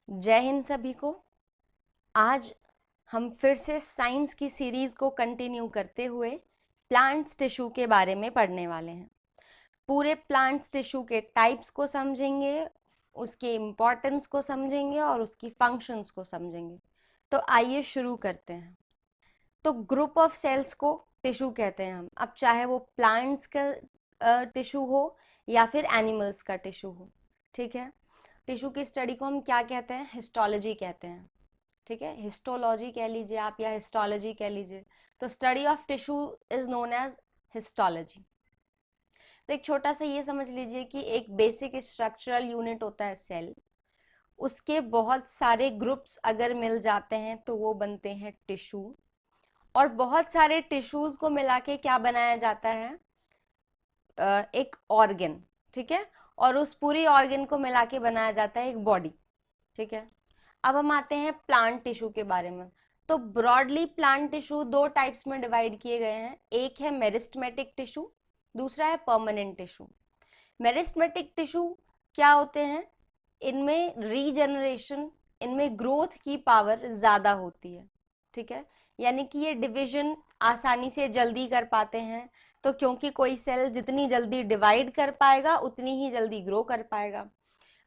जय हिंद सभी को। आज हम फिर से साइंस की सीरीज को कंटिन्यू करते हुए प्लांट्स टिश्यू के बारे में पढ़ने वाले हैं। पूरे प्लांट्स टिश्यू के टाइप्स को समझेंगे, उसके इम्पोर्टेंस को समझेंगे और उसकी फंक्शंस को समझेंगे। तो आइए शुरू करते हैं। तो ग्रुप ऑफ सेल्स को टिश्यू कहते हैं हम। अब चाहे वो प्लांट्स का टिश्यू हो या फिर एनिमल्स का टिश्यू हो, ठीक है। टिश्यू की स्टडी को हम क्या कहते हैं? हिस्टोलॉजी कहते हैं, ठीक है। हिस्टोलॉजी कह लीजिए आप या हिस्टोलॉजी कह लीजिए। तो study of tissue is known as histology. तो एक छोटा सा ये समझ लीजिए कि एक बेसिक स्ट्रक्चरल यूनिट होता है सेल, उसके बहुत सारे ग्रुप्स अगर मिल जाते हैं तो वो बनते हैं टिश्यू। और बहुत सारे टिश्यूज को मिला के क्या बनाया जाता है? एक ऑर्गन, ठीक है। और उस पूरी ऑर्गन को मिला के बनाया जाता है एक बॉडी, ठीक है। अब हम आते हैं प्लांट टिश्यू के बारे में। तो ब्रॉडली प्लांट टिश्यू दो टाइप्स में डिवाइड किए गए हैं। एक है मेरिस्टेमेटिक टिश्यू, दूसरा है परमानेंट टिश्यू। मेरिस्टेमेटिक टिश्यू क्या होते हैं? इनमें रीजनरेशन, इनमें ग्रोथ की पावर ज़्यादा होती है, ठीक है। यानी कि ये डिवीजन आसानी से जल्दी कर पाते हैं। तो क्योंकि कोई सेल जितनी जल्दी डिवाइड कर पाएगा उतनी ही जल्दी ग्रो कर पाएगा।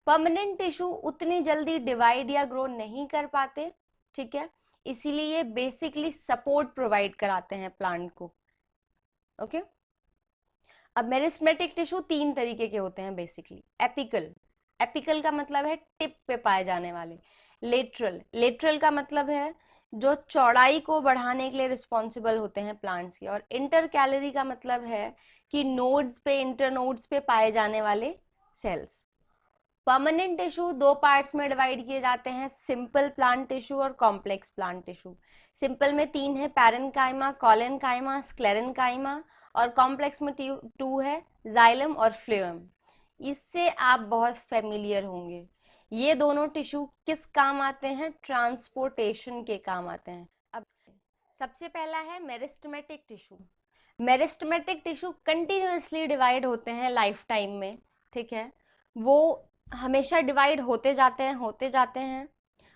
परमानेंट टिश्यू उतनी जल्दी डिवाइड या ग्रो नहीं कर पाते, ठीक है। इसीलिए ये बेसिकली सपोर्ट प्रोवाइड कराते हैं प्लांट को, ओके। अब मेरिस्टेमेटिक टिश्यू तीन तरीके के होते हैं बेसिकली। एपिकल, एपिकल का मतलब है टिप पे पाए जाने वाले। लेटरल, लेटरल का मतलब है जो चौड़ाई को बढ़ाने के लिए रिस्पॉन्सिबल होते हैं प्लांट्स के। और इंटर कैलरी का मतलब है कि नोड्स पे, इंटर नोड्स पे पाए जाने वाले सेल्स। परमानेंट टिश्यू दो पार्ट्स में डिवाइड किए जाते हैं, सिंपल प्लांट टिश्यू और कॉम्प्लेक्स प्लांट टिश्यू। सिंपल में तीन है, पैरेन्काइमा, कोलेनकाइमा, स्क्लेरेन्काइमा। और कॉम्प्लेक्स में टू है, जाइलम और फ्लोएम। इससे आप बहुत फेमिलियर होंगे। ये दोनों टिश्यू किस काम आते हैं? ट्रांसपोर्टेशन के काम आते हैं। अब सबसे पहला है meristematic tissue. Meristematic tissue continuously divide होते हैं लाइफ टाइम में, ठीक है। वो हमेशा डिवाइड होते जाते हैं, होते जाते हैं।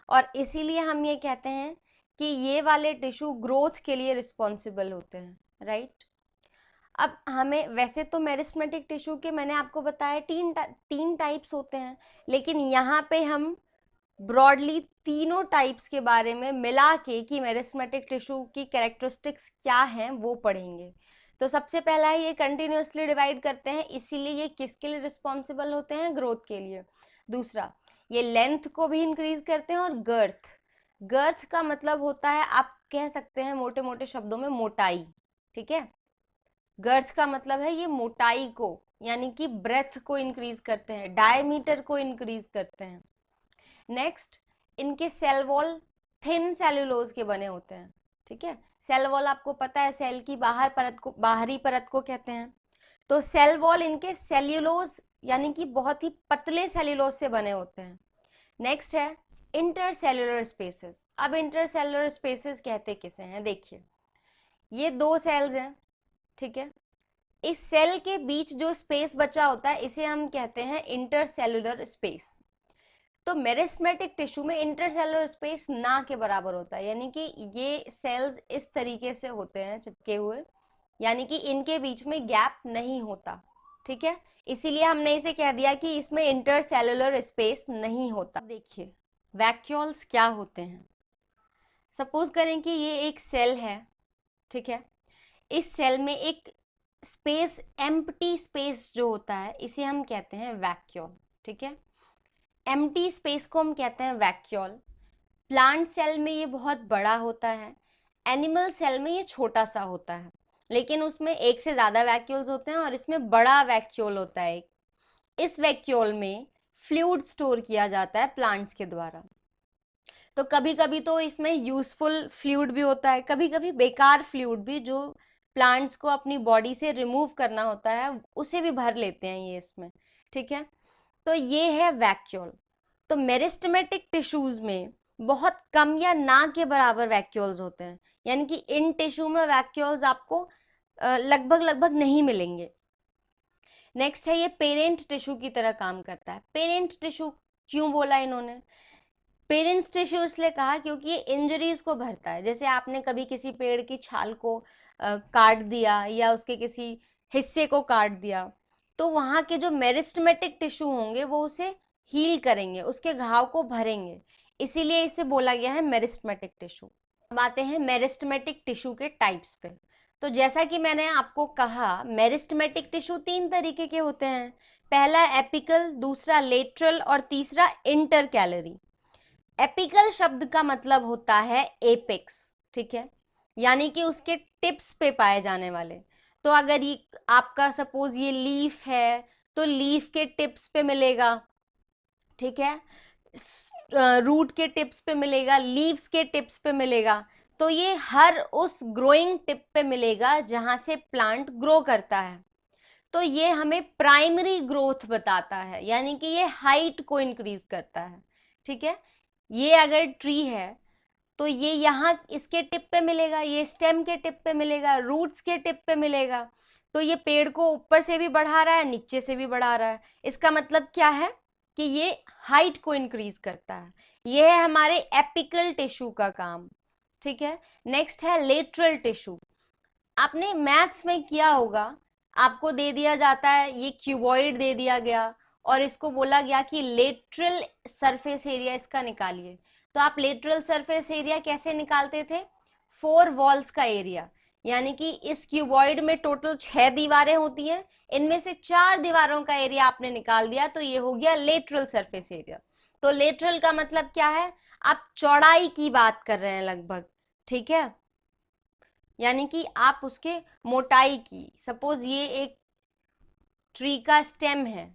और इसीलिए हम ये कहते हैं कि ये वाले टिश्यू ग्रोथ के लिए रिस्पॉन्सिबल होते हैं, राइट। अब हमें वैसे तो मेरिस्टेमेटिक टिश्यू के मैंने आपको बताया तीन टाइप्स होते हैं, लेकिन यहाँ पे हम ब्रॉडली तीनों टाइप्स के बारे में मिला के कि मेरिस्टेमेटिक टिश्यू की कैरेक्टरिस्टिक्स क्या हैं वो पढ़ेंगे। तो सबसे पहला है, ये कंटिन्यूअसली डिवाइड करते हैं, इसीलिए ये किसके लिए रिस्पॉन्सिबल होते हैं? ग्रोथ के लिए। दूसरा, ये लेंथ को भी इंक्रीज करते हैं। और गर्थ, गर्थ का मतलब होता है, आप कह सकते हैं मोटे मोटे शब्दों में, मोटाई, ठीक है। गर्थ का मतलब है ये मोटाई को, यानी कि ब्रेथ को इंक्रीज करते हैं, डायमीटर को इंक्रीज करते हैं। नेक्स्ट, इनके सेल वॉल थिन सेल्यूलोज के बने होते हैं, ठीक है। सेल वॉल आपको पता है, सेल की बाहरी परत को कहते हैं। तो सेल वॉल इनके सेल्यूलोज यानी कि बहुत ही पतले सेल्यूलोज से बने होते हैं। नेक्स्ट है इंटरसेल्यूलर स्पेसेस। अब इंटरसेल्यूलर स्पेसेस कहते किसे हैं? देखिए, ये दो सेल्स हैं, ठीक है। इस सेल के बीच जो स्पेस बचा होता है इसे हम कहते हैं इंटरसेल्यूलर स्पेस। तो मेरिस्टेमेटिक टिश्यू में इंटरसेलुलर स्पेस ना के बराबर होता है, यानी कि ये सेल्स इस तरीके से होते हैं चिपके हुए, यानी कि इनके बीच में गैप नहीं होता, ठीक है। इसीलिए हमने इसे कह दिया कि इसमें इंटरसेलुलर स्पेस नहीं होता। देखिए, वैक्यूल्स क्या होते हैं। सपोज करें कि ये एक सेल है, ठीक है। इस सेल में एक स्पेस, एम्प्टी स्पेस जो होता है इसे हम कहते हैं वैक्यूल, ठीक है। एम्प्टी स्पेस को हम कहते हैं वैक्यूल। प्लांट सेल में ये बहुत बड़ा होता है, एनिमल सेल में ये छोटा सा होता है, लेकिन उसमें एक से ज़्यादा वैक्यूल्स होते हैं और इसमें बड़ा वैक्यूल होता है। इस वैक्यूल में फ्लूइड स्टोर किया जाता है प्लांट्स के द्वारा। तो कभी कभी तो इसमें यूजफुल फ्लूइड भी होता है, कभी कभी बेकार फ्लूइड भी, जो प्लांट्स को अपनी बॉडी से रिमूव करना होता है उसे भी भर लेते हैं ये इसमें, ठीक है। तो ये है वैक्यूल। तो मेरिस्टेमेटिक टिश्यूज में बहुत कम या ना के बराबर वैक्यूल्स होते हैं, यानी कि इन टिश्यू में वैक्यूल्स आपको लगभग लगभग नहीं मिलेंगे। नेक्स्ट है, ये पेरेंट टिश्यू की तरह काम करता है। पेरेंट टिश्यू क्यों बोला इन्होंने? पेरेंट्स टिश्यू इसलिए कहा क्योंकि ये इंजरीज को भरता है। जैसे आपने कभी किसी पेड़ की छाल को काट दिया या उसके किसी हिस्से को काट दिया, तो वहाँ के जो मेरिस्टेमेटिक टिश्यू होंगे वो उसे हील करेंगे, उसके घाव को भरेंगे, इसीलिए इसे बोला गया है मेरिस्टेमेटिक टिश्यू। अब आते हैं मेरिस्टेमेटिक टिश्यू के टाइप्स पे। तो जैसा कि मैंने आपको कहा, मेरिस्टेमेटिक टिश्यू 3 तरीके के होते हैं। पहला एपिकल, दूसरा लेटरल और तीसरा इंटरकैलरी। एपिकल शब्द का मतलब होता है एपेक्स, ठीक है, यानी कि उसके टिप्स पे पाए जाने वाले। तो अगर ये आपका सपोज ये लीफ है तो लीफ के टिप्स पे मिलेगा, ठीक है, रूट के टिप्स पे मिलेगा, लीव्स के टिप्स पे मिलेगा। तो ये हर उस ग्रोइंग टिप पे मिलेगा जहां से प्लांट ग्रो करता है। तो ये हमें प्राइमरी ग्रोथ बताता है, यानी कि ये हाइट को इंक्रीज करता है, ठीक है। ये अगर ट्री है तो ये यहाँ इसके टिप पे मिलेगा, ये स्टेम के टिप पे मिलेगा, रूट्स के टिप पे मिलेगा। तो ये पेड़ को ऊपर से भी बढ़ा रहा है, नीचे से भी बढ़ा रहा है। इसका मतलब क्या है कि ये हाइट को इंक्रीज करता है। ये है हमारे एपिकल टिश्यू का काम, ठीक है। नेक्स्ट है लेटरल टिश्यू। आपने मैथ्स में किया होगा, आपको दे दिया जाता है ये क्यूबॉइड दे दिया गया और इसको बोला गया कि लेटरल सरफेस एरिया इसका निकालिए। तो आप लेटरल सरफेस एरिया कैसे निकालते थे? 4 वॉल्स का एरिया, यानी कि इस क्यूबॉइड में टोटल 6 दीवारें होती हैं, इनमें से 4 दीवारों का एरिया आपने निकाल दिया, तो ये हो गया लेटरल सरफेस एरिया। तो लेटरल का मतलब क्या है? आप चौड़ाई की बात कर रहे हैं लगभग, ठीक है, यानी कि आप उसके मोटाई की। सपोज ये एक ट्री का स्टेम है,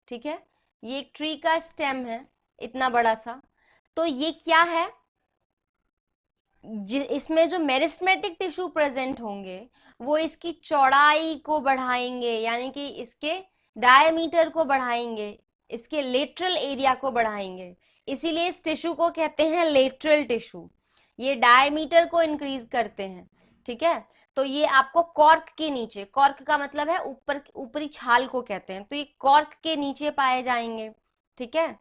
ठीक है, ये एक ट्री का स्टेम है इतना बड़ा सा। तो ये क्या है, इसमें जो मेरिस्टेमेटिक टिश्यू प्रेजेंट होंगे वो इसकी चौड़ाई को बढ़ाएंगे, यानी कि इसके डायमीटर को बढ़ाएंगे, इसके लेटरल एरिया को बढ़ाएंगे। इसीलिए इस टिश्यू को कहते हैं लेटरल टिश्यू। ये डायमीटर को इंक्रीज करते हैं, ठीक है। तो ये आपको कॉर्क के नीचे, कॉर्क का मतलब है ऊपर, ऊपरी छाल को कहते हैं, तो ये कॉर्क के नीचे पाए जाएंगे, ठीक है।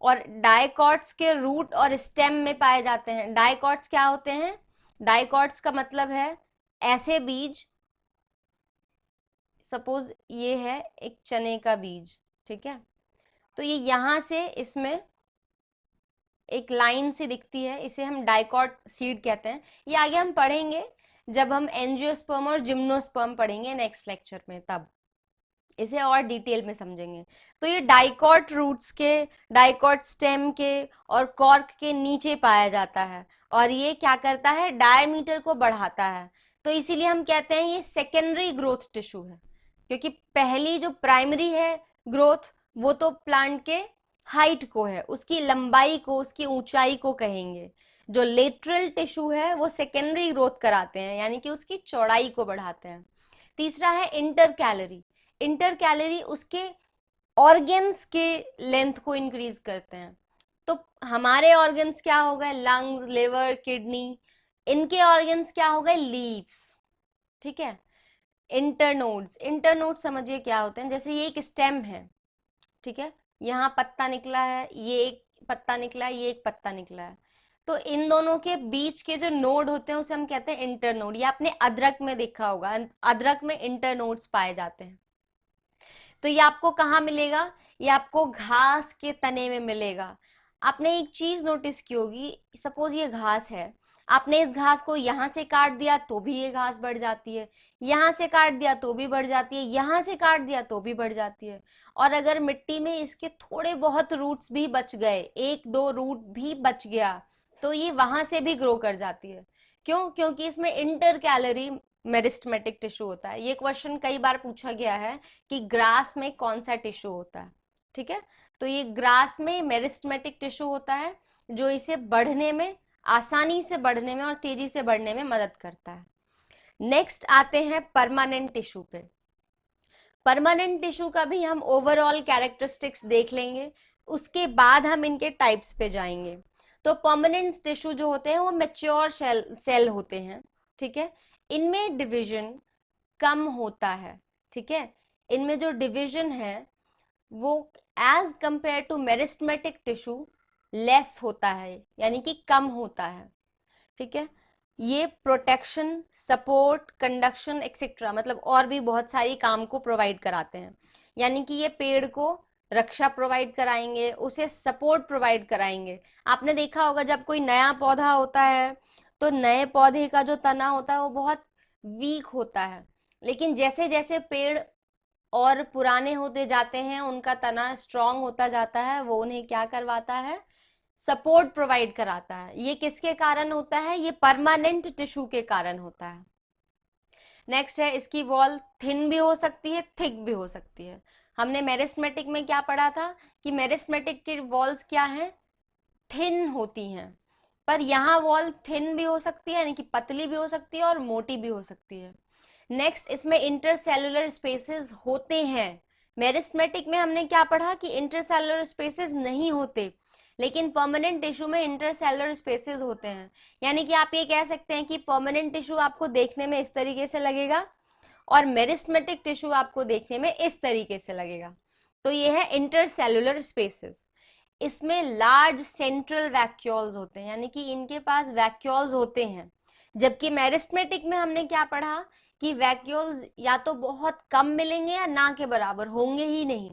और डाइकॉट्स के रूट और स्टेम में पाए जाते हैं। डाइकॉट्स क्या होते हैं? डाइकॉट्स का मतलब है ऐसे बीज, सपोज ये है एक चने का बीज, ठीक है, तो ये यहां से इसमें एक लाइन सी दिखती है, इसे हम डाइकॉट सीड कहते हैं। ये आगे हम पढ़ेंगे जब हम एंजियोस्पर्म और जिम्नोस्पर्म पढ़ेंगे नेक्स्ट लेक्चर में, तब इसे और डिटेल में समझेंगे। तो ये डाइकॉट रूट्स के, डाइकॉट स्टेम के और कॉर्क के नीचे पाया जाता है, और ये क्या करता है? डायमीटर को बढ़ाता है। तो इसीलिए हम कहते हैं ये सेकेंडरी ग्रोथ टिश्यू है, क्योंकि पहली जो प्राइमरी है ग्रोथ वो तो प्लांट के हाइट को है, उसकी लंबाई को, उसकी ऊंचाई को कहेंगे। जो लेटरल टिश्यू है वो सेकेंडरी ग्रोथ कराते हैं, यानी कि उसकी चौड़ाई को बढ़ाते हैं। तीसरा है इंटर कैलोरी। इंटर कैलोरी उसके ऑर्गन्स के लेंथ को इंक्रीज करते हैं। तो हमारे ऑर्गन्स क्या हो गए? Lungs, liver, kidney. इनके ऑर्गन्स क्या हो गए? लीव्स, ठीक है। इंटरनोड्स, इंटरनोड समझिए क्या होते हैं। जैसे ये एक स्टेम है, ठीक है, यहाँ पत्ता निकला है, ये एक पत्ता निकला है, ये एक पत्ता निकला है। तो इन दोनों के बीच के जो नोड होते हैं उसे हम कहते हैं इंटरनोड। ये आपने अदरक में देखा होगा, अदरक में इंटरनोड्स पाए जाते हैं। तो ये आपको कहाँ मिलेगा? ये आपको घास के तने में मिलेगा। आपने एक चीज नोटिस की होगी, सपोज ये घास है, आपने इस घास को यहाँ से काट दिया तो भी ये घास बढ़ जाती है, यहाँ से काट दिया तो भी बढ़ जाती है, यहाँ से काट दिया तो भी बढ़ जाती है। और अगर मिट्टी में इसके थोड़े बहुत रूट्स भी बच गए, 1-2 रूट भी बच गया, तो ये वहां से भी ग्रो कर जाती है। क्यों? क्योंकि इसमें इंटर कैलोरी मेरिस्टेमेटिक टिश्यू होता है। ये क्वेश्चन कई बार पूछा गया है कि ग्रास में कौन सा टिश्यू होता है, ठीक है। तो ये ग्रास में मेरिस्टेमेटिक टिश्यू होता है, जो इसे बढ़ने में, आसानी से बढ़ने में और तेजी से बढ़ने में मदद करता है। नेक्स्ट आते हैं परमानेंट टिश्यू पे। परमानेंट टिश्यू का भी हम ओवरऑल कैरेक्टरिस्टिक्स देख लेंगे, उसके बाद हम इनके टाइप्स पे जाएंगे। तो परमानेंट टिश्यू जो होते हैं वो मैच्योर सेल होते हैं, ठीक है। इनमें डिवीजन कम होता है, ठीक है। इनमें जो डिवीजन है वो as compared to meristematic tissue less होता है, यानी कि कम होता है। ठीक है, ये प्रोटेक्शन, सपोर्ट, कंडक्शन एक्सेट्रा, मतलब और भी बहुत सारी काम को प्रोवाइड कराते हैं। यानी कि ये पेड़ को रक्षा प्रोवाइड कराएंगे, उसे सपोर्ट प्रोवाइड कराएंगे। आपने देखा होगा जब कोई नया पौधा होता है तो नए पौधे का जो तना होता है वो बहुत वीक होता है, लेकिन जैसे जैसे पेड़ और पुराने होते जाते हैं उनका तना स्ट्रांग होता जाता है, वो उन्हें क्या करवाता है, सपोर्ट प्रोवाइड कराता है। ये किसके कारण होता है, ये परमानेंट टिश्यू के कारण होता है। नेक्स्ट है, इसकी वॉल थिन भी हो सकती है, थिक भी हो सकती है। हमने मेरिस्मेटिक में क्या पढ़ा था कि मेरिस्मेटिक की वॉल्स क्या है, थिन होती हैं, पर यहाँ वॉल थिन भी हो सकती है, यानी कि पतली भी हो सकती है और मोटी भी हो सकती है। नेक्स्ट, इसमें इंटरसेलुलर स्पेसेस होते हैं। मेरिस्मेटिक में हमने क्या पढ़ा कि इंटरसेलुलर स्पेसेस नहीं होते, लेकिन परमानेंट टिश्यू में इंटरसेलुलर स्पेसेस होते हैं। यानी कि आप ये कह सकते हैं कि परमानेंट टिश्यू आपको देखने में इस तरीके से लगेगा और मेरिस्मेटिक टिश्यू आपको देखने में इस तरीके से लगेगा। तो ये है इंटरसेलुलर स्पेसेस। इसमें लार्ज सेंट्रल वैक्यूल्स होते हैं, यानी कि इनके पास वैक्यूल्स होते हैं। जबकि मेरिस्मेटिक में हमने क्या पढ़ा कि वैक्यूल्स या तो बहुत कम मिलेंगे या ना के बराबर होंगे ही नहीं,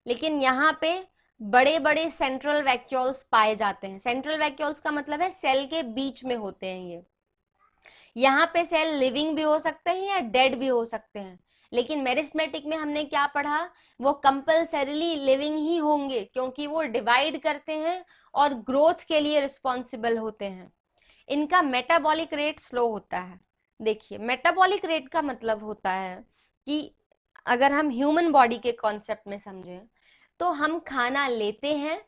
लेकिन यहाँ पे बड़े बड़े सेंट्रल वैक्यूल्स पाए जाते हैं। सेंट्रल वैक्यूल्स का मतलब है सेल के बीच में होते हैं ये। यहाँ पे सेल लिविंग भी हो सकते हैं या डेड भी हो सकते हैं, लेकिन मेरिस्मेटिक में हमने क्या पढ़ा, वो कंपल्सरीली लिविंग ही होंगे, क्योंकि वो डिवाइड करते हैं और ग्रोथ के लिए रिस्पॉन्सिबल होते हैं। इनका मेटाबॉलिक रेट स्लो होता है। देखिए, मेटाबॉलिक रेट का मतलब होता है कि अगर हम ह्यूमन बॉडी के कॉन्सेप्ट में समझें तो हम खाना लेते हैं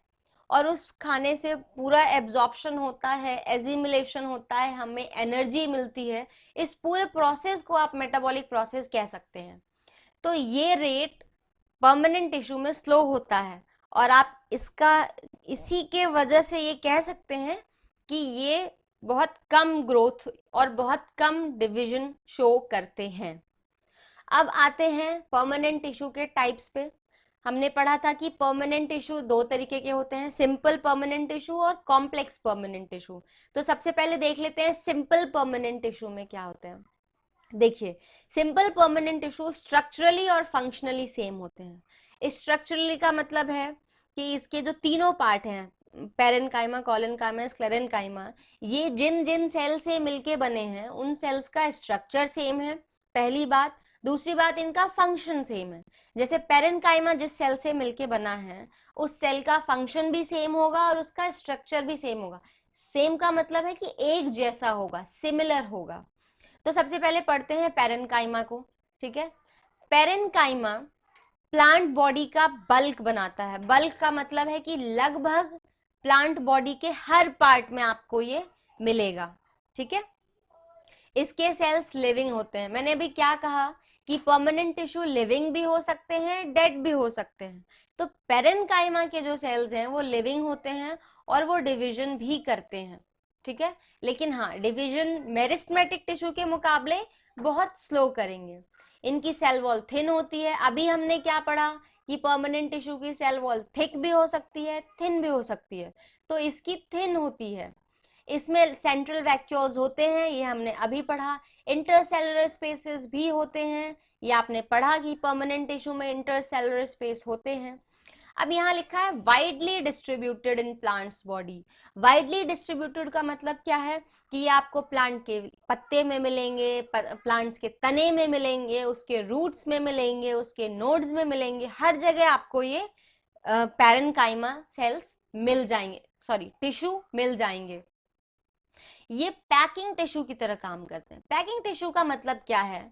और उस खाने से पूरा एब्जॉर्प्शन होता है, एजिमुलेशन होता है, हमें एनर्जी मिलती है। इस पूरे प्रोसेस को आप मेटाबॉलिक प्रोसेस कह सकते हैं। तो ये रेट परमानेंट टिश्यू में स्लो होता है और आप इसका इसी के वजह से ये कह सकते हैं कि ये बहुत कम ग्रोथ और बहुत कम डिवीजन शो करते हैं। अब आते हैं परमानेंट टिश्यू के टाइप्स पे। हमने पढ़ा था कि परमानेंट टिश्यू दो तरीके के होते हैं, सिंपल परमानेंट टिश्यू और कॉम्प्लेक्स परमानेंट टिश्यू। तो सबसे पहले देख लेते हैं सिंपल परमानेंट टिश्यू में क्या होते हैं। देखिए, सिंपल परमानेंट टिश्यू स्ट्रक्चरली और फंक्शनली सेम होते हैं। स्ट्रक्चरली का मतलब है कि इसके जो तीनों पार्ट हैं, पेरेन्काइमा, कॉलेनकाइमा, स्क्लेरेन्काइमा, ये जिन जिन सेल से मिलके बने हैं उन सेल्स का स्ट्रक्चर सेम है, पहली बात। दूसरी बात, इनका फंक्शन सेम है। जैसे पेरेन्काइमा जिस सेल से मिलके बना है उस सेल का फंक्शन भी सेम होगा और उसका स्ट्रक्चर भी सेम होगा। सेम का मतलब है कि एक जैसा होगा, सिमिलर होगा। तो सबसे पहले पढ़ते हैं पेरेन्काइमा को। ठीक है, पेरेन्काइमा प्लांट बॉडी का बल्क बनाता है। बल्क का मतलब है कि लगभग प्लांट बॉडी के हर पार्ट में आपको ये मिलेगा। ठीक है, इसके सेल्स लिविंग होते हैं। मैंने अभी क्या कहा कि परमानेंट टिश्यू लिविंग भी हो सकते हैं, डेड भी हो सकते हैं। तो पेरेन्काइमा के जो सेल्स हैं वो लिविंग होते हैं और वो डिवीजन भी करते हैं। ठीक है, लेकिन हाँ, डिवीजन मेरिस्मेटिक टिश्यू के मुकाबले बहुत स्लो करेंगे। इनकी सेल वॉल थिन होती है। अभी हमने क्या पढ़ा कि परमानेंट टिश्यू की सेल वॉल थिक भी हो सकती है, थिन भी हो सकती है, तो इसकी थिन होती है। इसमें सेंट्रल वैक्यूल्स होते हैं, ये हमने अभी पढ़ा। इंटरसेलुलर स्पेसेस भी होते हैं, ये आपने पढ़ा कि परमानेंट टिश्यू में इंटरसेलुलर स्पेस होते हैं। अब यहाँ लिखा है widely distributed in plants body. Widely distributed का मतलब क्या है कि ये आपको प्लांट के पत्ते में मिलेंगे, प्लांट्स के तने में मिलेंगे, उसके रूट्स में मिलेंगे, उसके नोड्स में मिलेंगे, हर जगह आपको ये पैरेन्काइमा सेल्स मिल जाएंगे, सॉरी टिश्यू मिल जाएंगे। ये पैकिंग टिश्यू की तरह काम करते हैं। पैकिंग टिश्यू का मतलब क्या है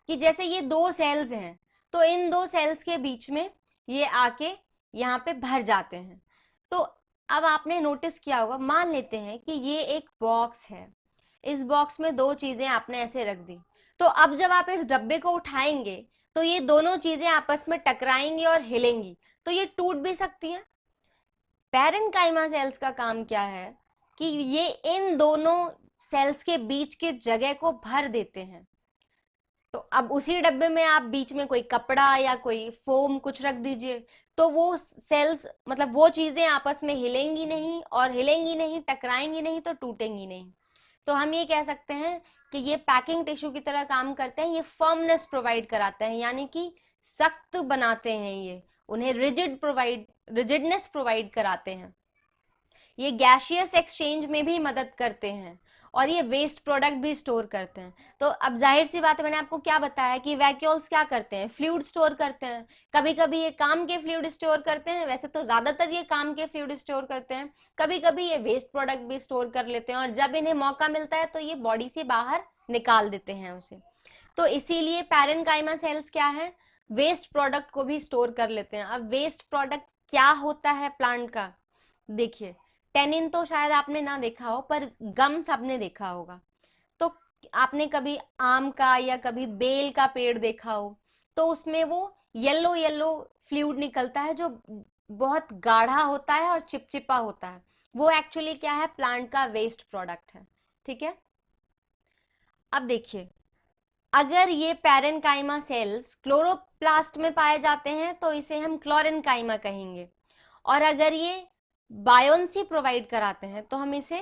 कि जैसे ये दो सेल्स हैं तो इन दो सेल्स के बीच में ये आके यहाँ पे भर जाते हैं। तो अब आपने नोटिस किया होगा, मान लेते हैं कि ये एक बॉक्स है, इस बॉक्स में दो चीजें आपने ऐसे रख दी, तो अब जब आप इस डब्बे को उठाएंगे तो ये दोनों चीजें आपस में टकराएंगी और हिलेंगी, तो ये टूट भी सकती हैं। पैरेन्काइमा सेल्स का काम क्या है कि ये इन दोनों सेल्स के बीच के जगह को भर देते हैं। तो अब उसी डब्बे में आप बीच में कोई कपड़ा या कोई फोम कुछ रख दीजिए, तो वो सेल्स मतलब वो चीजें आपस में हिलेंगी नहीं, और हिलेंगी नहीं, टकराएंगी नहीं, तो टूटेंगी नहीं। तो हम ये कह सकते हैं कि ये पैकिंग टिश्यू की तरह काम करते हैं, ये फर्मनेस प्रोवाइड कराते हैं, यानी कि सख्त बनाते हैं, ये उन्हें रिजिडनेस प्रोवाइड कराते हैं। ये गैसियस एक्सचेंज में भी मदद करते हैं, और ये वेस्ट प्रोडक्ट भी स्टोर करते हैं। तो अब जाहिर सी बात है, मैंने आपको क्या बताया कि वैक्यूल्स क्या करते हैं, फ्लूइड स्टोर करते हैं। कभी कभी ये काम के फ्लूइड स्टोर करते हैं, वैसे तो ज्यादातर ये काम के फ्लूइड स्टोर करते हैं। कभी कभी ये वेस्ट प्रोडक्ट भी स्टोर कर लेते हैं, और जब इन्हें मौका मिलता है तो ये बॉडी से बाहर निकाल देते हैं उसे। तो इसीलिए पैरेन्काइमा सेल्स क्या है, वेस्ट प्रोडक्ट को भी स्टोर कर लेते हैं। अब वेस्ट प्रोडक्ट क्या होता है प्लांट का, देखिए टेनिन तो शायद आपने ना देखा हो, पर गम सबने देखा होगा। तो आपने कभी आम का या कभी बेल का पेड़ देखा हो, तो उसमें वो येलो येलो फ्लूइड निकलता है जो बहुत गाढ़ा होता है और चिपचिपा होता है। वो एक्चुअली क्या है, प्लांट का वेस्ट प्रोडक्ट है। ठीक है, अब देखिए, अगर ये पैरेन्काइमा सेल्स क्लोरोप्लास्ट में पाए जाते हैं तो इसे हम क्लोरेन्काइमा कहेंगे, और अगर ये बायोन्सी प्रोवाइड कराते हैं तो हम इसे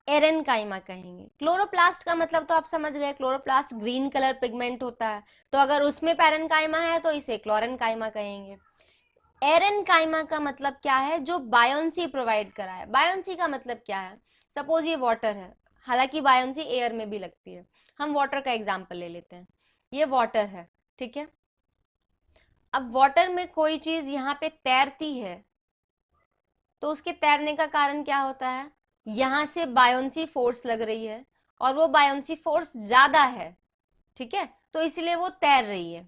एरेन्काइमा कहेंगे। क्लोरोप्लास्ट का मतलब तो आप समझ गए, क्लोरोप्लास्ट ग्रीन कलर पिगमेंट होता है, तो अगर उसमें पैरेन्काइमा है तो इसे क्लोरेन्काइमा कहेंगे। एरेन्काइमा का मतलब क्या है, जो बायोन्सी प्रोवाइड करा है। बायोन्सी का मतलब क्या है, सपोज ये वाटर है, हालांकि बायोन्सी एयर में भी लगती है, हम वाटर का एग्जांपल ले लेते हैं। ये वाटर है, ठीक है। अब वाटर में कोई चीज यहाँ पे तैरती है, तो उसके तैरने का कारण क्या होता है, यहां से बायोन्सी फोर्स लग रही है, और वो बायोन्सी फोर्स ज्यादा है, ठीक है, तो इसलिए वो तैर रही है।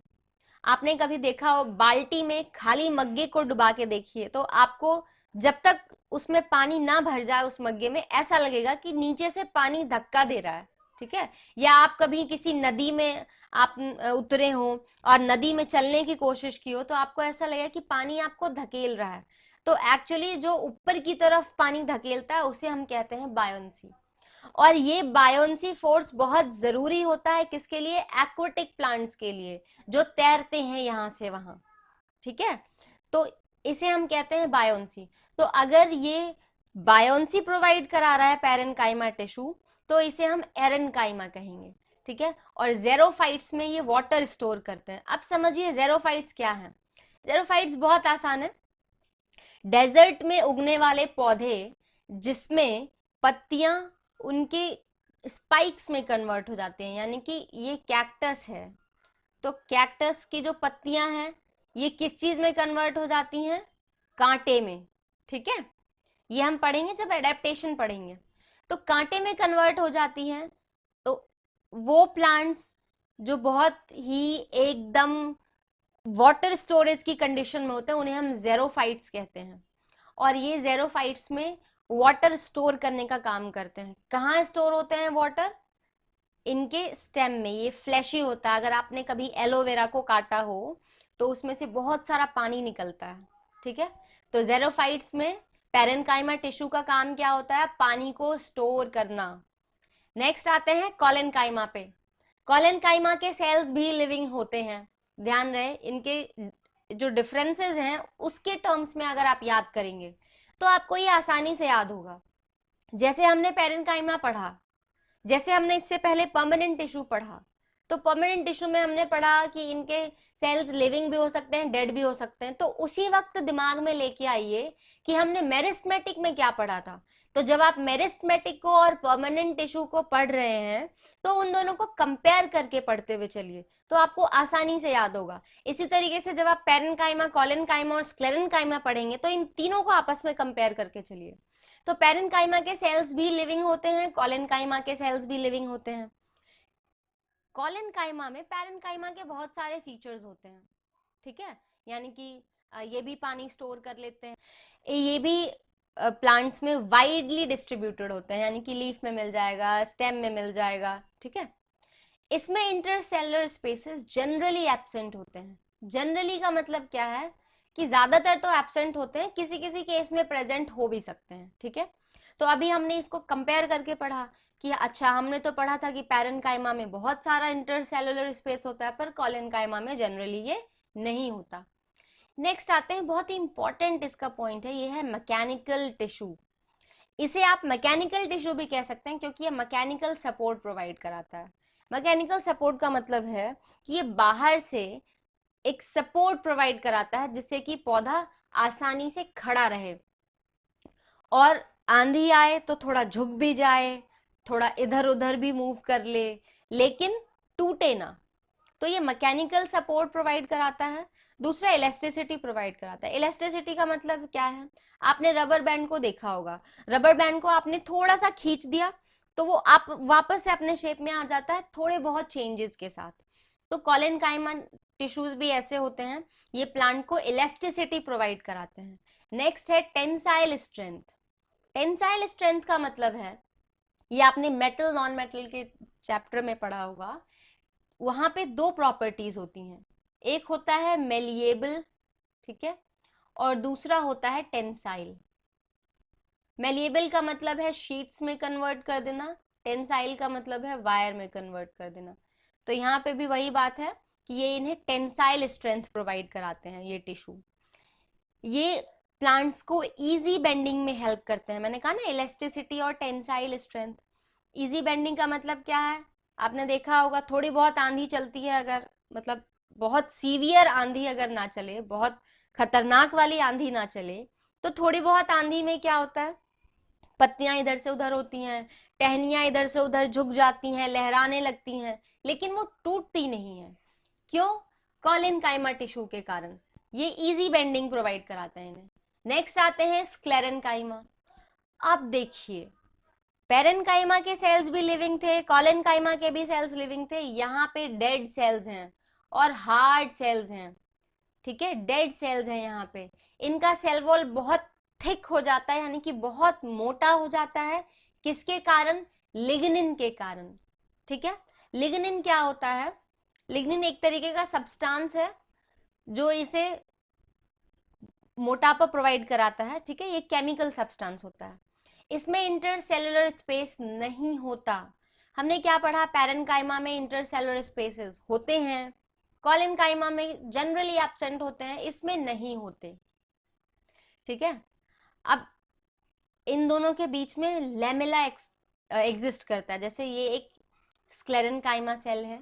आपने कभी देखा हो बाल्टी में खाली मग्गे को डुबा के देखिए, तो आपको जब तक उसमें पानी ना भर जाए उस मग्गे में, ऐसा लगेगा कि नीचे से पानी धक्का दे रहा है। ठीक है, या आप कभी किसी नदी में आप उतरे हो और नदी में चलने की कोशिश की हो, तो आपको ऐसा लगेगा कि पानी आपको धकेल रहा है। तो एक्चुअली जो ऊपर की तरफ पानी धकेलता है उसे हम कहते हैं बायोन्सी। और ये बायोन्सी फोर्स बहुत जरूरी होता है किसके लिए, एक्वाटिक प्लांट्स के लिए, जो तैरते हैं यहां से वहां। ठीक है, तो इसे हम कहते हैं बायोन्सी। तो अगर ये बायोन्सी प्रोवाइड करा रहा है पैरेन्काइमा टिश्यू, तो इसे हम एरेन्काइमा कहेंगे। ठीक है, और जेरोफाइट्स में ये वाटर स्टोर करते हैं। अब समझिए जेरोफाइट्स क्या है। जेरोफाइट्स बहुत आसान है, डेजर्ट में उगने वाले पौधे जिसमें पत्तियां उनके स्पाइक्स में कन्वर्ट हो जाते हैं, यानी कि ये कैक्टस है, तो कैक्टस की जो पत्तियां हैं ये किस चीज में कन्वर्ट हो जाती हैं, कांटे में। ठीक है, ये हम पढ़ेंगे जब एडेप्टेशन पढ़ेंगे। तो कांटे में कन्वर्ट हो जाती हैं, तो वो प्लांट्स जो बहुत ही एकदम वाटर स्टोरेज की कंडीशन में होते हैं उन्हें हम जेरोफाइट्स कहते हैं। और ये जेरोफाइट्स में वाटर स्टोर करने का काम करते हैं। कहाँ स्टोर होते हैं वाटर, इनके स्टेम में। ये फ्लैशी होता है, अगर आपने कभी एलोवेरा को काटा हो तो उसमें से बहुत सारा पानी निकलता है। ठीक है, तो जेरोफाइट्स में पैरेन्काइमा टिश्यू का काम क्या होता है, पानी को स्टोर करना। नेक्स्ट आते हैं कॉलेनकाइमा पे। कॉलेनकाइमा के सेल्स भी लिविंग होते हैं, ध्यान रहे इनके जो डिफरेंसेस हैं उसके टर्म्स में अगर आप याद करेंगे तो आपको ये आसानी से याद होगा। जैसे हमने पैरेन्काइमा पढ़ा, जैसे हमने इससे पहले परमानेंट टिश्यू पढ़ा, तो परमानेंट टिश्यू में हमने पढ़ा कि इनके सेल्स लिविंग भी हो सकते हैं, डेड भी हो सकते हैं। तो उसी वक्त दिमाग में लेके आइए कि हमने मेरिस्टेमेटिक में क्या पढ़ा था। तो जब आप मेरिस्टेमेटिक को और परमानेंट टिश्यू को पढ़ रहे हैं तो उन दोनों को कंपेयर करके पढ़ते हुए चलिए, तो आपको आसानी से याद होगा। इसी तरीके से जब आप पैरेन्काइमा, कॉलेनकाइमा और स्क्लेरेन्काइमा पढ़ेंगे तो इन तीनों को आपस में कंपेयर करके चलिए। तो पैरेन्काइमा के सेल्स भी लिविंग होते हैं, कॉलेनकाइमा के सेल्स भी लिविंग होते हैं। कॉलेनकाइमा में पैरेन्काइमा के बहुत सारे फीचर्स होते हैं। ठीक है, यानी कि ये भी पानी स्टोर कर लेते हैं, ये भी प्लांट्स में वाइडली डिस्ट्रीब्यूटेड होते हैं, यानी कि लीफ में मिल जाएगा, स्टेम में मिल जाएगा। ठीक है, इसमें इंटरसेलुलर स्पेसेस जनरली एब्सेंट होते हैं। जनरली का मतलब क्या है कि ज्यादातर तो एब्सेंट होते हैं, किसी किसी केस में प्रेजेंट हो भी सकते हैं। ठीक है, तो अभी हमने इसको कंपेयर करके पढ़ा कि अच्छा, हमने तो पढ़ा था कि पैरेन्काइमा में बहुत सारा इंटरसेलुलर स्पेस होता है, पर कॉलेनकाइमा में जनरली ये नहीं होता। नेक्स्ट आते हैं, बहुत ही इंपॉर्टेंट इसका पॉइंट है, ये है मैकेनिकल टिश्यू। इसे आप मैकेनिकल टिश्यू भी कह सकते हैं क्योंकि ये मैकेनिकल सपोर्ट प्रोवाइड कराता है। मैकेनिकल सपोर्ट का मतलब है कि ये बाहर से एक सपोर्ट प्रोवाइड कराता है जिससे कि पौधा आसानी से खड़ा रहे, और आंधी आए तो थोड़ा झुक भी जाए, थोड़ा इधर उधर भी मूव कर ले, लेकिन टूटे ना। तो ये मैकेनिकल सपोर्ट प्रोवाइड कराता है। दूसरा इलास्टिसिटी प्रोवाइड कराता है। इलास्टिसिटी का मतलब क्या है, आपने रबर बैंड को देखा होगा, रबर बैंड को आपने थोड़ा सा खींच दिया तो वो आप वापस से अपने शेप में आ जाता है थोड़े बहुत चेंजेस के साथ। तो कॉलेनकाइमा टिश्यूज भी ऐसे होते हैं, ये प्लांट को इलास्टिसिटी प्रोवाइड कराते हैं। नेक्स्ट है टेंसाइल स्ट्रेंथ। टेंसाइल स्ट्रेंथ का मतलब है, ये आपने मेटल नॉन मेटल के चैप्टर में पढ़ा होगा, वहां पे दो प्रॉपर्टीज होती हैं, एक होता है मेलिएबल, ठीक है, और दूसरा होता है टेंसाइल। मेलिएबल का मतलब है शीट्स में कन्वर्ट कर देना, टेंसाइल का मतलब है वायर में कन्वर्ट कर देना। तो यहाँ पे भी वही बात है कि ये इन्हें टेंसाइल स्ट्रेंथ प्रोवाइड कराते हैं ये टिश्यू। ये प्लांट्स को इजी बेंडिंग में हेल्प करते हैं, मैंने कहा ना इलास्टिसिटी और टेंसाइल स्ट्रेंथ। इजी बेंडिंग का मतलब क्या है, आपने देखा होगा थोड़ी बहुत आंधी चलती है, अगर मतलब बहुत सीवियर आंधी अगर ना चले, बहुत खतरनाक वाली आंधी ना चले, तो थोड़ी बहुत आंधी में क्या होता है, पत्तियां इधर से उधर होती हैं, टहनियां इधर से उधर झुक जाती हैं, लहराने लगती हैं, लेकिन वो टूटती नहीं है। क्यों? कॉलिनकाइमा टिश्यू के कारण। ये इजी बेंडिंग प्रोवाइड कराते हैं इन्हें। नेक्स्ट आते हैं स्क्लेरेनकाइमा। अब देखिए, पेरेनकाइमा के सेल्स भी लिविंग थे, कॉलेनकाइमा के भी सेल्स लिविंग थे, यहाँ पे डेड सेल्स हैं और हार्ड सेल्स हैं, ठीक है, डेड सेल्स हैं यहाँ पे। इनका सेल वॉल बहुत थिक हो जाता है, यानी कि बहुत मोटा हो जाता है, किसके कारण? लिग्निन के कारण, ठीक है। लिग्निन क्या होता है? लिग्निन एक तरीके का सब्सटेंस है जो इसे मोटापा प्रोवाइड कराता है, ठीक है, ये केमिकल सब्सटेंस होता है। इसमें इंटरसेलुलर स्पेस नहीं होता। हमने क्या पढ़ा, पैरेनकाइमा में इंटरसेलुलर स्पेसेस होते हैं, कॉलेनकाइमा में जनरली एब्सेंट होते हैं, इसमें नहीं होते, ठीक है। अब इन दोनों के बीच में लेमेला एग्जिस्ट करता है, जैसे ये एक स्क्लेरेनकाइमा सेल है,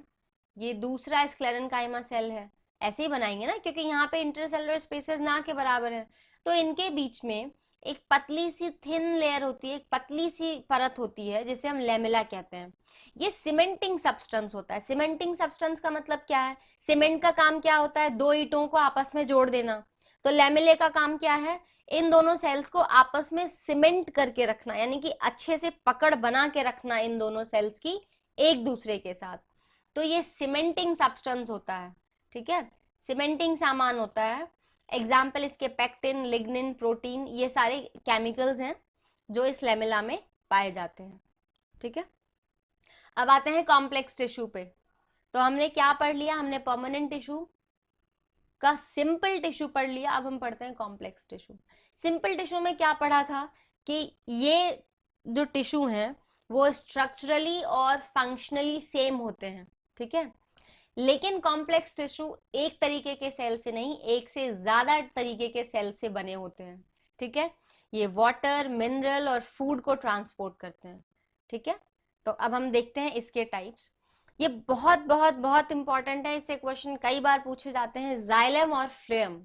ये दूसरा स्क्लेरेनकाइमा सेल है, ऐसे ही बनाएंगे ना, क्योंकि यहाँ पे इंटरसेलुलर स्पेसेस ना के बराबर है। तो इनके बीच में एक पतली सी थिन लेयर होती है, एक पतली सी परत होती है जिसे हम लेमेला कहते हैं। ये सीमेंटिंग सब्सटेंस होता है। सीमेंटिंग सब्सटेंस का मतलब क्या है? सीमेंट का काम क्या होता है? दो ईंटों को आपस में जोड़ देना। तो लेमेले का काम क्या है? इन दोनों सेल्स को आपस में सीमेंट करके रखना, यानी कि अच्छे से पकड़ बना के रखना इन दोनों सेल्स की एक दूसरे के साथ। तो ये सीमेंटिंग सब्सटेंस होता है, ठीक है, सीमेंटिंग सामान होता है। एग्जाम्पल इसके पेक्टिन, लिग्निन, प्रोटीन, ये सारे केमिकल्स हैं जो इस लेमेला में पाए जाते हैं, ठीक है। अब आते हैं कॉम्प्लेक्स टिश्यू पे। तो हमने क्या पढ़ लिया? हमने परमानेंट टिश्यू का सिंपल टिश्यू पढ़ लिया, अब हम पढ़ते हैं कॉम्प्लेक्स टिश्यू। सिंपल टिश्यू में क्या पढ़ा था कि ये जो टिश्यू हैं वो स्ट्रक्चरली और फंक्शनली सेम होते हैं, ठीक है। लेकिन कॉम्प्लेक्स टिश्यू एक तरीके के सेल से नहीं, एक से ज्यादा तरीके के सेल से बने होते हैं, ठीक है। ये वाटर, मिनरल और फूड को ट्रांसपोर्ट करते हैं, ठीक है। तो अब हम देखते हैं इसके टाइप्स। ये बहुत बहुत बहुत इंपॉर्टेंट है, इससे क्वेश्चन कई बार पूछे जाते हैं, जाइलम और फ्लोएम।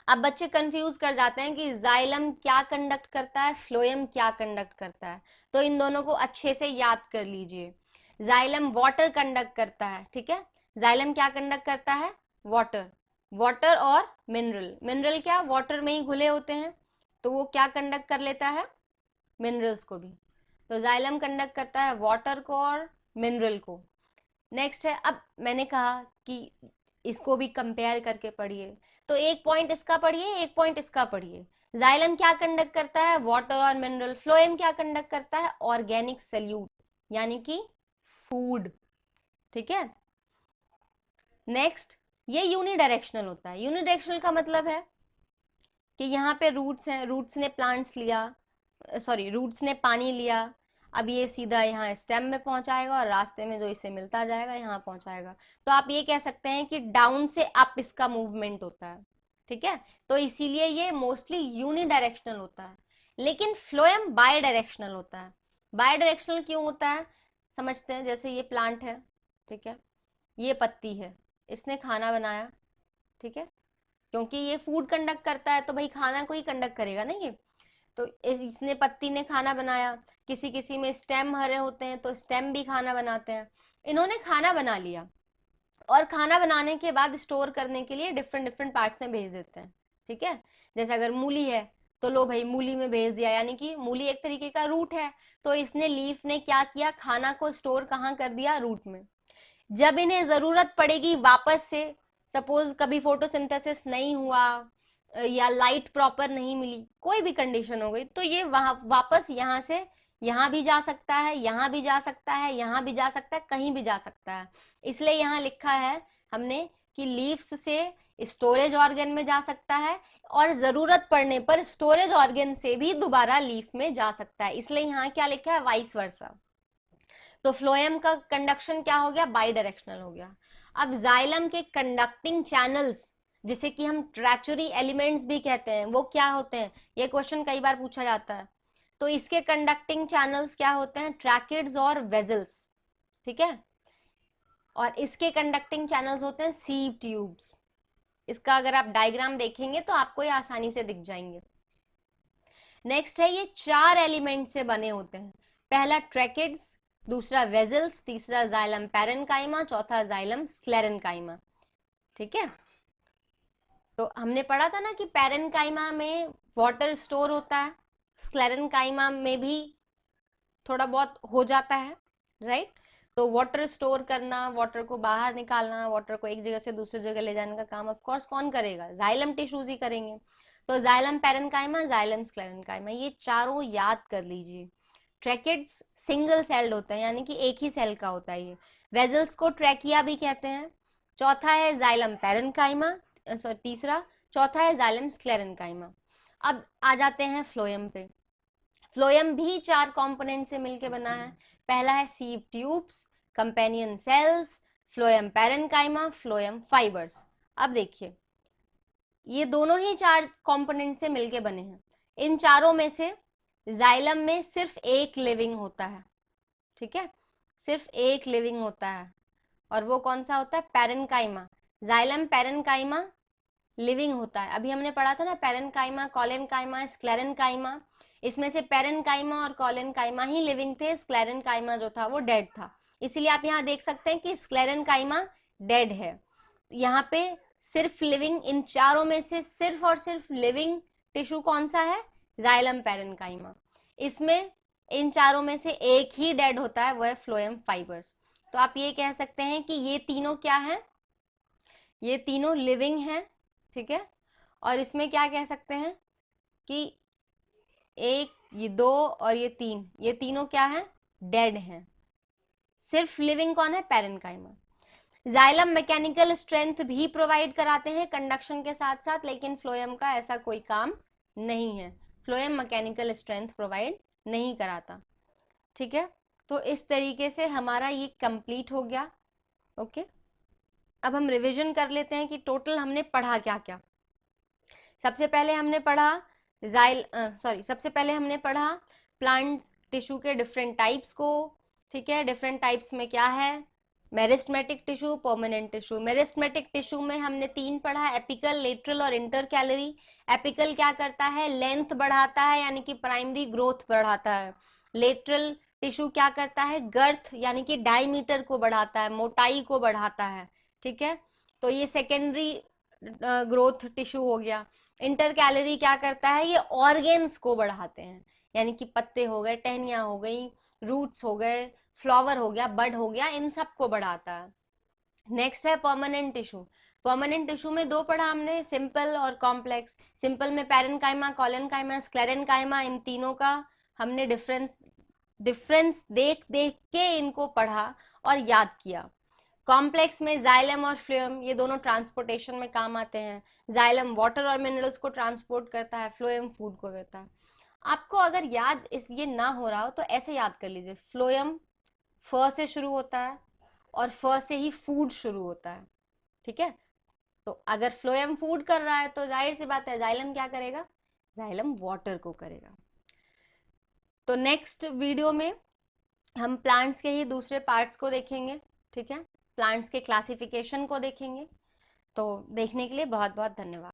अब बच्चे कंफ्यूज कर जाते हैं कि जाइलम क्या कंडक्ट करता है, फ्लोएम क्या कंडक्ट करता है। तो इन दोनों को अच्छे से याद कर लीजिए। जाइलम वाटर कंडक्ट करता है, ठीक है, जाइलम क्या कंडक्ट करता है? वाटर। वाटर और मिनरल, मिनरल क्या वाटर में ही घुले होते हैं, तो वो क्या कंडक्ट कर लेता है? मिनरल्स को भी। तो जाइलम कंडक्ट करता है वाटर को और मिनरल को। नेक्स्ट है, अब मैंने कहा कि इसको भी कंपेयर करके पढ़िए, तो एक पॉइंट इसका पढ़िए, एक पॉइंट इसका पढ़िए। जाइलम क्या कंडक्ट करता है? वाटर और मिनरल। फ्लोएम क्या कंडक्ट करता है? ऑर्गेनिक सल्यूट, यानी कि फूड, ठीक है। नेक्स्ट, ये यूनिडायरेक्शनल होता है। यूनिडायरेक्शनल का मतलब है कि यहाँ पे रूट्स हैं, रूट्स ने प्लांट्स लिया, सॉरी रूट्स ने पानी लिया, अब ये सीधा यहाँ स्टेम में पहुंचाएगा और रास्ते में जो इसे मिलता जाएगा यहाँ पहुंचाएगा। तो आप ये कह सकते हैं कि डाउन से अप इसका मूवमेंट होता है, ठीक है, तो इसीलिए ये मोस्टली यूनिडायरेक्शनल होता है, लेकिन फ्लोएम बाई डायरेक्शनल होता है। बाई डायरेक्शनल क्यों होता है समझते हैं। जैसे ये प्लांट है, ठीक है, ये पत्ती है, इसने खाना बनाया, ठीक है, क्योंकि ये फूड कंडक्ट करता है तो भाई खाना को ही कंडक्ट करेगा ना ये। तो इसने पत्ती ने खाना बनाया। किसी किसी में स्टेम हरे होते हैं तो स्टेम भी खाना बनाते हैं। इन्होंने खाना बना लिया और खाना बनाने के बाद स्टोर करने के लिए डिफरेंट डिफरेंट पार्ट्स में भेज देते हैं, ठीक है। जैसे अगर मूली है तो लो भाई मूली में भेज दिया, यानी कि मूली एक तरीके का रूट है, तो इसने लीफ ने क्या किया, खाना को स्टोर कहाँ कर दिया, रूट में। जब इन्हें जरूरत पड़ेगी वापस से, सपोज कभी फोटोसिंथेसिस नहीं हुआ या लाइट प्रॉपर नहीं मिली, कोई भी कंडीशन हो गई, तो ये वहां वापस यहाँ से यहाँ भी जा सकता है, यहाँ भी जा सकता है, यहाँ भी जा सकता है, कहीं भी जा सकता है। इसलिए यहाँ लिखा है हमने कि लीव्स से स्टोरेज ऑर्गन में जा सकता है और जरूरत पड़ने पर स्टोरेज ऑर्गन से भी दोबारा लीफ में जा सकता है। इसलिए यहाँ क्या लिखा है, वाइस वर्सा। तो फ्लोएम का कंडक्शन क्या हो गया, बाई डायरेक्शनल हो गया। अब जाइलम के कंडक्टिंग चैनल्स, जिसे कि हम ट्रैचुरी एलिमेंट्स भी कहते हैं, वो क्या होते हैं, ये क्वेश्चन कई बार पूछा जाता है। तो इसके कंडक्टिंग चैनल्स क्या होते हैं, ट्रैकिड्स और वेजल्स, ठीक है। और इसके कंडक्टिंग चैनल्स होते हैं सीव ट्यूब्स। इसका अगर आप डायग्राम देखेंगे तो आपको ये आसानी से दिख जाएंगे। नेक्स्ट है, ये 4 एलिमेंट से बने होते हैं। पहला ट्रैकिड्स, दूसरा वेजल्स, तीसरा जाइलम पैरेनकाइमा, चौथा जाइलम स्क्लेरेनकाइमा, ठीक है। तो हमने पढ़ा था ना कि पैरेनकाइमा में वाटर स्टोर होता है, स्क्लेरेनकाइमा में भी थोड़ा बहुत हो जाता है, राइट। तो वाटर स्टोर करना, वाटर को बाहर निकालना, वाटर को एक जगह से दूसरी जगह ले जाने का काम ऑफ कोर्स कौन करेगा, जाइलम टिश्यूज ही करेंगे। तो जाइलम पैरेनकाइमा, जाइलम स्क्लेरेनकाइमा, ये चारों याद कर लीजिए। ट्रैकिड्स सिंगल सेल्ड होता है, यानी कि एक ही सेल का होता है ये। वेजल्स को ट्रैकिया भी कहते हैं। चौथा है जाइलम पैरेनकाइमा, सॉरी तीसरा, चौथा है जाइलम स्क्लेरेनकाइमा। अब आ जाते हैं फ्लोएम पे। फ्लोएम भी 4 कंपोनेंट से मिलकर बना है। पहला है sieve tubes, companion cells, phloem parenchyma, phloem fibres. अब देखिए, ये दोनों ही 4 कंपोनेंट से मिलके बने हैं। इन चारों में से जाइलम में सिर्फ एक लिविंग होता है, ठीक है, सिर्फ एक लिविंग होता है, और वो कौन सा होता है, पैरेनकाइमा। जाइलम पैरेनकाइमा लिविंग होता है। अभी हमने पढ़ा था ना पैरेनकाइमा, कॉलेनकाइमा, स्क्लेरेनकाइमा। इसमें से पैरेनकाइमा और कॉलेनकाइमा ही लिविंग थे, स्क्लेरेनकाइमा जो था वो डेड था। इसीलिए आप यहाँ देख सकते हैं कि स्क्लेरेनकाइमा डेड है। यहाँ पे सिर्फ लिविंग, इन चारों में से सिर्फ और सिर्फ लिविंग टिश्यू कौन सा है, जाइलम पैरेनकाइमा। इसमें इन चारों में से एक ही डेड होता है, वो है फ्लोएम फाइबर्स। तो आप ये कह सकते हैं कि ये तीनों क्या है, ये तीनों लिविंग है, ठीक है। और इसमें क्या कह सकते हैं कि एक, ये 2 और ये 3, ये तीनों क्या है, डेड हैं। सिर्फ लिविंग कौन है, पैरेनकाइमा। जाइलम मैकेनिकल स्ट्रेंथ भी प्रोवाइड कराते हैं कंडक्शन के साथ साथ, लेकिन फ्लोएम का ऐसा कोई काम नहीं है। फ्लोएम मैकेनिकल स्ट्रेंथ प्रोवाइड नहीं कराता, ठीक है। तो इस तरीके से हमारा ये कंप्लीट हो गया, ओके। अब हम रिवीजन कर लेते हैं कि टोटल हमने पढ़ा क्या क्या। सबसे पहले हमने पढ़ा सबसे पहले हमने पढ़ा प्लांट टिश्यू के डिफरेंट टाइप्स को, ठीक है। डिफरेंट टाइप्स में क्या है, meristematic tissue, permanent tissue. Meristematic tissue में हमने 3 पढ़ा, एपिकल, लेटरल और इंटरकैलरी। एपिकल क्या करता है, लेंथ बढ़ाता है, यानी कि प्राइमरी ग्रोथ बढ़ाता है। लेटरल टिश्यू क्या करता है, गर्थ यानी कि डायमीटर को बढ़ाता है, मोटाई को बढ़ाता है, ठीक है। तो ये सेकेंडरी ग्रोथ टिश्यू हो गया। इंटर कैलोरी क्या करता है, ये ऑर्गेन्स को बढ़ाते हैं, यानी कि पत्ते हो गए, टहनियां हो गई, रूट्स हो गए, फ्लावर हो गया, बड हो गया, इन सब को बढ़ाता है। नेक्स्ट है परमानेंट टिश्यू। परमानेंट टिश्यू में 2 पढ़ा हमने, सिंपल और कॉम्प्लेक्स। सिंपल में पैरेनकाइमा, कॉलेनकाइमा, स्क्लेरेनकाइमा, इन तीनों का हमने डिफरेंस डिफरेंस देख देख के इनको पढ़ा और याद किया। कॉम्प्लेक्स में जाइलम और फ्लोएम, ये दोनों ट्रांसपोर्टेशन में काम आते हैं। जाइलम वाटर और मिनरल्स को ट्रांसपोर्ट करता है, फ्लोएम फूड को करता है। आपको अगर याद इसलिए ना हो रहा हो तो ऐसे याद कर लीजिए, फ्लोएम फ से शुरू होता है और फ से ही फूड शुरू होता है, ठीक है। तो अगर फ्लोएम फूड कर रहा है तो जाहिर सी बात है जाइलम क्या करेगा, जाइलम वाटर को करेगा। तो नेक्स्ट वीडियो में हम प्लांट्स के ही दूसरे पार्ट्स को देखेंगे, ठीक है, प्लांट्स के क्लासिफिकेशन को देखेंगे। तो देखने के लिए बहुत बहुत धन्यवाद।